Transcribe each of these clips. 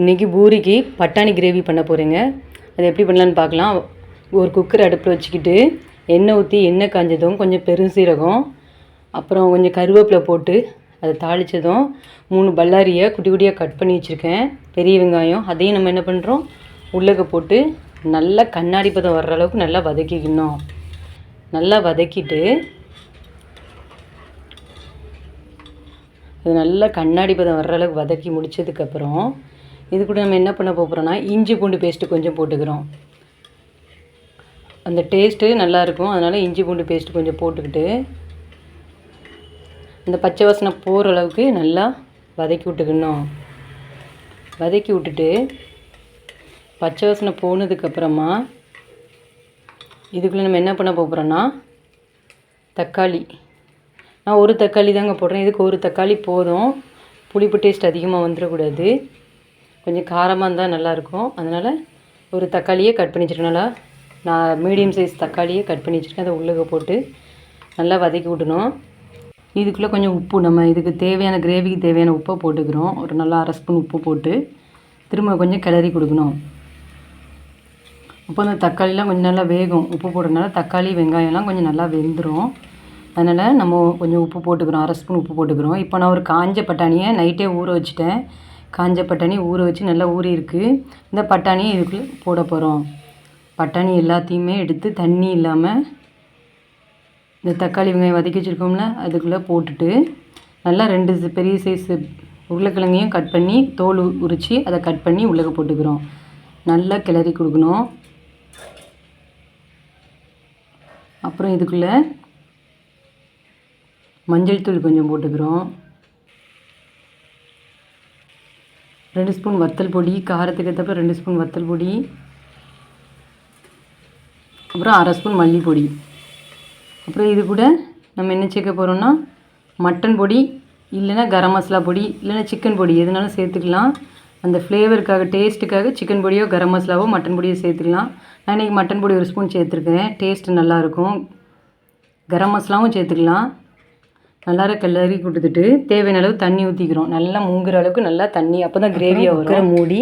இன்றைக்கி பூரிக்கு பட்டாணி கிரேவி பண்ண போகிறேங்க. அது எப்படி பண்ணலான்னு பார்க்கலாம். ஒரு குக்கர் அடுப்பில் வச்சுக்கிட்டு எண்ணெய் ஊற்றி எண்ணெய் காஞ்சதும் கொஞ்சம் பெருசீரகம், அப்புறம் கொஞ்சம் கருவேப்பிலை போட்டு அதை தாளித்ததும் 3 பல்லாரியை குட்டி குட்டியாக கட் பண்ணி வச்சுருக்கேன். பெரிய வெங்காயம் அதையும் நம்ம என்ன பண்ணுறோம், உள்ளக போட்டு நல்லா கண்ணாடி பதம் வர்ற அளவுக்கு நல்லா வதக்கிக்கணும். நல்லா வதக்கிட்டு அது நல்லா கண்ணாடி பதம் வர்ற அளவுக்கு வதக்கி முடித்ததுக்கப்புறம் இது கூட நம்ம என்ன பண்ண போகிறோம்னா இஞ்சி பூண்டு பேஸ்ட்டு கொஞ்சம் போட்டுக்கிறோம். அந்த டேஸ்ட்டு நல்லாயிருக்கும். அதனால் இஞ்சி பூண்டு பேஸ்ட்டு கொஞ்சம் போட்டுக்கிட்டு அந்த பச்சை வாசனை போகிற அளவுக்கு நல்லா வதக்கி விட்டுக்கணும். வதக்கி விட்டுட்டு பச்சை வாசனை போனதுக்கப்புறமா இதுக்குள்ளே நம்ம என்ன பண்ண போகிறோன்னா தக்காளி. நான் ஒரு தக்காளி தாங்க போடுறேன். இதுக்கு ஒரு தக்காளி போதும். புளிப்பு டேஸ்ட் அதிகமாக வந்துடக்கூடாது. கொஞ்சம் காரமாக இருந்தால் நல்லாயிருக்கும். அதனால் ஒரு தக்காளியே கட் பண்ணி வச்சுருக்கேன். நல்லா நான் மீடியம் சைஸ் தக்காளியே கட் பண்ணி வச்சுருக்கேன். அதை உள்ளே போட்டு நல்லா வதக்கி விடணும். இதுக்குள்ளே கொஞ்சம் உப்பு, நம்ம இதுக்கு தேவையான கிரேவிக்கு தேவையான உப்பை போட்டுக்கிறோம். ஒரு நல்லா 1/2 ஸ்பூன் உப்பு போட்டு திரும்ப கொஞ்சம் கிளறி கொடுக்கணும். அப்போ அந்த தக்காளிலாம் கொஞ்சம் நல்லா வேகும். உப்பு போடுறதுனால தக்காளி வெங்காயம்லாம் கொஞ்சம் நல்லா வெந்துடும். அதனால் நம்ம கொஞ்சம் உப்பு போட்டுக்கிறோம். 1/2 ஸ்பூன் உப்பு போட்டுக்கிறோம். இப்போ நான் ஒரு காஞ்ச பட்டாணியை நைட்டே ஊற வச்சுட்டேன். காஞ்ச பட்டாணி ஊற வச்சு நல்லா ஊறி இருக்குது. இந்த பட்டாணியை இதுக்குள்ளே போட போகிறோம். பட்டாணி எல்லாத்தையுமே எடுத்து தண்ணி இல்லாமல் இந்த தக்காளி வெங்காயம் வதக்கி வச்சுருக்கோம்ல அதுக்குள்ளே போட்டுட்டு நல்லா 2 பெரிய சைஸ் உருளைக்கிழங்கையும் கட் பண்ணி தோல் உரித்து அதை கட் பண்ணி உள்ளே போட்டுக்கிறோம். நல்லா கிளறி கொடுக்கணும். அப்புறம் இதுக்குள்ளே மஞ்சள் தூள் கொஞ்சம் போட்டுக்கிறோம். 2 ஸ்பூன் வத்தல் பொடி, காரத்துக்கு ஏற்றப்ப 2 ஸ்பூன் வத்தல் பொடி, அப்புறம் 1/2 ஸ்பூன் மல்லிப்பொடி. அப்புறம் இது கூட நம்ம என்ன சேர்க்க போகிறோம்னா மட்டன் பொடி, இல்லைன்னா கரம் மசாலா பொடி, இல்லைன்னா சிக்கன் பொடி எதுனாலும் சேர்த்துக்கலாம். அந்த ஃப்ளேவருக்காக டேஸ்ட்டுக்காக சிக்கன் பொடியோ கரம் மசாலாவோ மட்டன் பொடியோ சேர்த்துக்கலாம். நான் இன்றைக்கி மட்டன் பொடி 1 ஸ்பூன் சேர்த்துருக்கேன். டேஸ்ட்டு நல்லாயிருக்கும். கரம் மசாலாவும் சேர்த்துக்கலாம். நல்லா கிளறி கொடுத்துட்டு தேவையான அளவு தண்ணி ஊற்றிக்கிறோம். நல்லா மூங்குற அளவுக்கு நல்லா தண்ணி, அப்போ தான் கிரேவியாக வரும். மூடி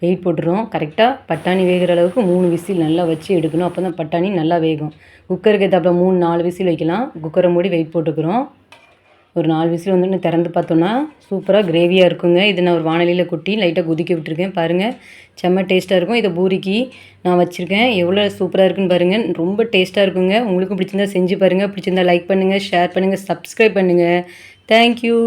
வெயிட் போட்டுருவோம். கரெக்டாக பட்டாணி வேகிற அளவுக்கு 3 விசில் நல்லா வச்சு எடுக்கணும். அப்போ தான் பட்டாணி நல்லா வேகும். குக்கருக்கு ஏற்றாப்புல 3-4 விசில் வைக்கலாம். குக்கரை மூடி வெயிட் போட்டுக்கிறோம். ஒரு 4 விசில் வந்து திறந்து பார்த்தோன்னா சூப்பராக கிரேவியாக இருக்குங்க. இது நான் ஒரு வானலியில் கொட்டி லைட்டாக கொதிக்க விட்டுருக்கேன். பாருங்கள், செம்ம டேஸ்ட்டாக இருக்கும். இதை பூரிக்கு நான் வச்சுருக்கேன். எவ்வளோ சூப்பராக இருக்குன்னு பாருங்கள். ரொம்ப டேஸ்ட்டாக இருக்குங்க. உங்களுக்கும் பிடிச்சிருந்தா செஞ்சு பாருங்கள். பிடிச்சிருந்தா லைக் பண்ணுங்கள், ஷேர் பண்ணுங்கள், சப்ஸ்கிரைப் பண்ணுங்கள். தேங்க்யூ.